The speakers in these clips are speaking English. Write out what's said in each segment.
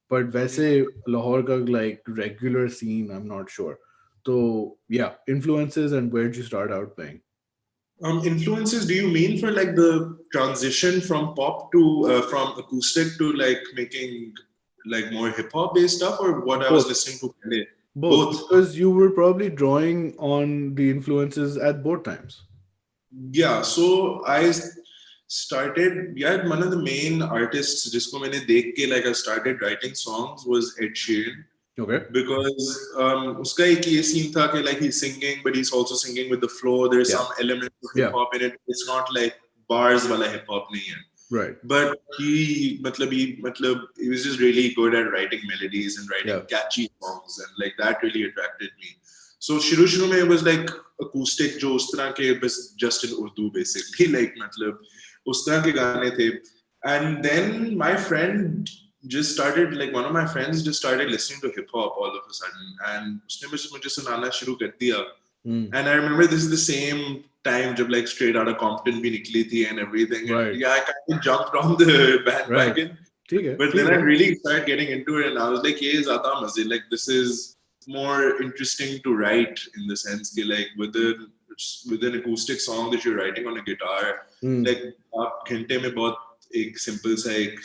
but वैसे Lahore का like regular scene, I'm not sure. So yeah, influences and where did you start out playing? Influences, do you mean for like the transition from pop to from acoustic to like making like more hip hop based stuff, or what I was Both, listening to today? both, Both. because you were probably drawing on the influences at both times. Yeah, so I started, yeah, one of the main artists जिसको मैंने देख के like I started writing songs was Ed Sheeran. Okay. Because uska ek ye scene tha कि like he's singing but he's also singing with the flow. There's Yeah. some elements of hip Yeah. hop in it. It's not like bars wala hip hop nahi hai. Right. But he was just really good at writing melodies and writing catchy songs, and like that really attracted me. So shuru mein it was like acoustic jo us tarah ke bas just in Urdu basically like us tarah ke gaane the. And then my friend just started, like one of my friends just started listening to hip hop all of a sudden, and उसने मुझे सुनाना शुरू कर दिया. And I remember this is the same time जब like Straight Outta Compton भी निकली थी and everything. Right. And yeah, I kind of jumped on the bandwagon. Right. But then I really started getting into it, and I was like, "Ye ज़्यादा मजे, like this is more interesting to write in the sense that like with an acoustic song that you're writing on a guitar, like आप घंटे में बहुत एक simple सा एक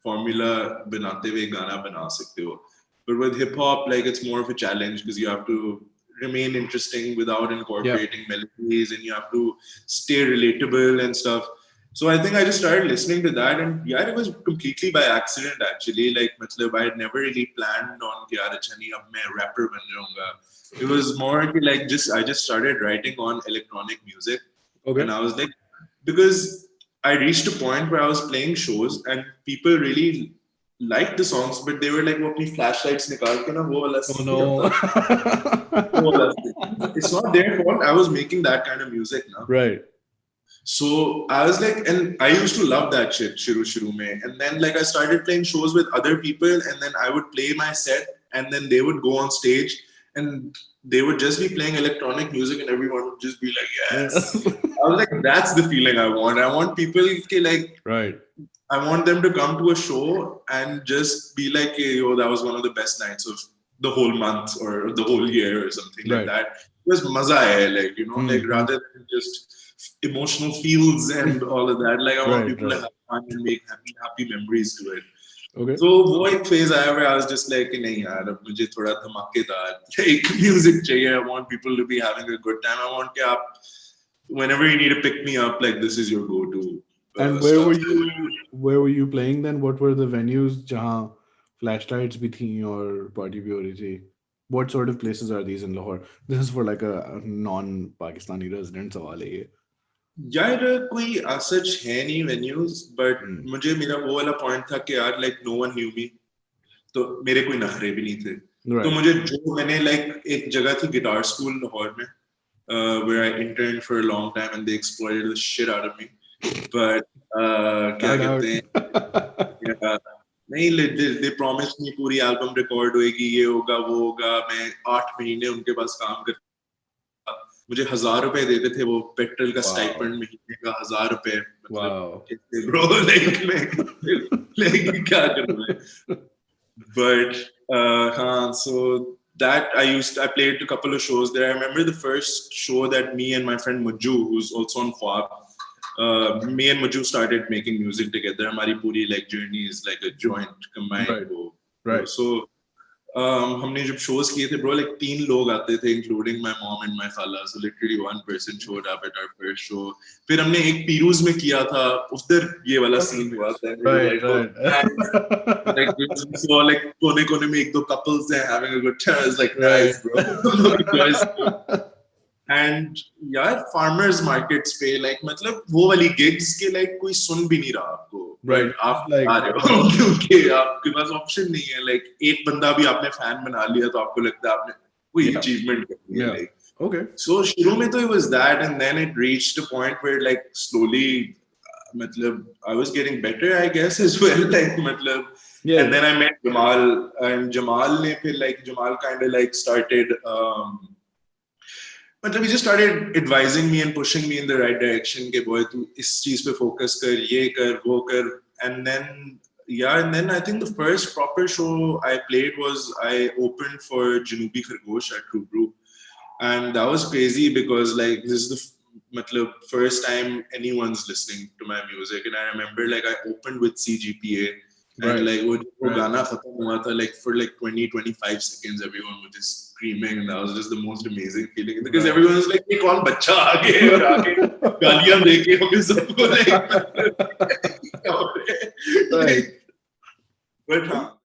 formula बनाते हुए गाना बना सकते हो. But with hip hop, like it's more of a challenge because you have to remain interesting without incorporating melodies, and you have to stay relatable and stuff. So I think I just started listening to that, and yeah, it was completely by accident actually. Like, I had never really planned on कि यार अच्छा नहीं अब मैं rapper बन जाऊँगा. It was more like I just started writing on electronic music, and I was like, because I reached a point where I was playing shows and people really liked the songs, but they were like, वो अपनी flashlights निकाल के ना वो वाला scene करता. वो वाला scene. It's not their fault. I was making that kind of music now. Right. So I was like, and I used to love that shit, shuru mein. And then like I started playing shows with other people, and then I would play my set, and then they would go on stage, and they would just be playing electronic music, and everyone would just be like, yes. I was like, that's the feeling I want. I want people to like, right. I want them to come to a show and just be like, hey, yo, that was one of the best nights of the whole month or the whole year or something like that. It was maza hai, like, you know, like rather than just emotional feels and all of that. Like I want people to have fun and make happy memories to it. Okay. So वो एक phase आया where I was just like नहीं यार अब मुझे थोड़ा धमाकेदार like music चाहिए. I want people to be having a good time. I want कि आप whenever you need to pick me up, like this is your go-to. And where were you playing then? What were the venues जहाँ flashlights भी थी और party भी हो रही थी? What sort of places are these in Lahore? This is for like a non-Pakistani resident सवाल है ये. यार कोई सच है नहीं venues, but मुझे मेरा वो वाला point था कि यार like no one knew me, तो मेरे कोई नखरे भी नहीं थे. तो मुझे जो मैंने like एक जगह थी guitar school लाहौर में, where I interned for a long time and they exploited the shit out of me. But क्या कहते हैं, नहीं they promised me पूरी album record होएगी, ये होगा वो होगा. मैं 8 महीने उनके पास काम कर, मुझे 1000 रुपए देते थे वो पेट्रोल का स्टाइपेंड महीने का 1000 रुपए. मतलब ब्रो like क्या करूं मैं. But हाँ, so that I played a couple of shows there. I remember the first show that me and my friend Maju, who's also on Fab, me and Maju started making music together. हमारी पूरी like journey is like a joint combined. Right. So हमने जब shows किए थे, bro, like 3 लोग आते थे, including my mom and my khala. So literally one person showed up at our first show. फिर हमने एक पीरूज में किया था, उधर ये वाला scene हुआ था. Right. Like so like कोने में 1-2 couples हैं having a good time. It's like nice, bro. And यार farmers markets पे like मतलब वो वाली gigs के like कोई सुन भी नहीं रहा आपको. Right. आप आ रहे हो क्योंकि आपके पास option नहीं है. Like एक बंदा भी आपने fan बना लिया तो आपको लगता है आपने कोई achievement कर लिया. Like okay. So शुरू में तो it was that, and then it reached a point where like slowly मतलब I was getting better, I guess, as well. Like मतलब and then I met Jamal, and Jamal ने फिर like Jamal kind of like started मतलब he just started advising me and pushing me in the right direction कि boy तू इस चीज पे focus कर, ये कर, वो कर. And then yeah, and then I think the first proper show I played was I opened for Janubi Khargosh at True Brew. And that was crazy because like this is the first time anyone's listening to my music. And I remember like I opened with CGPA and Right. like wo Right. Gana khatam hua tha, like for like 20-25 seconds everyone was just screaming and that was just the most amazing feeling because Right. everyone was like ये कौन बच्चा आ गया है और आके गालियां दे के हमें सबको like Right. like but हाँ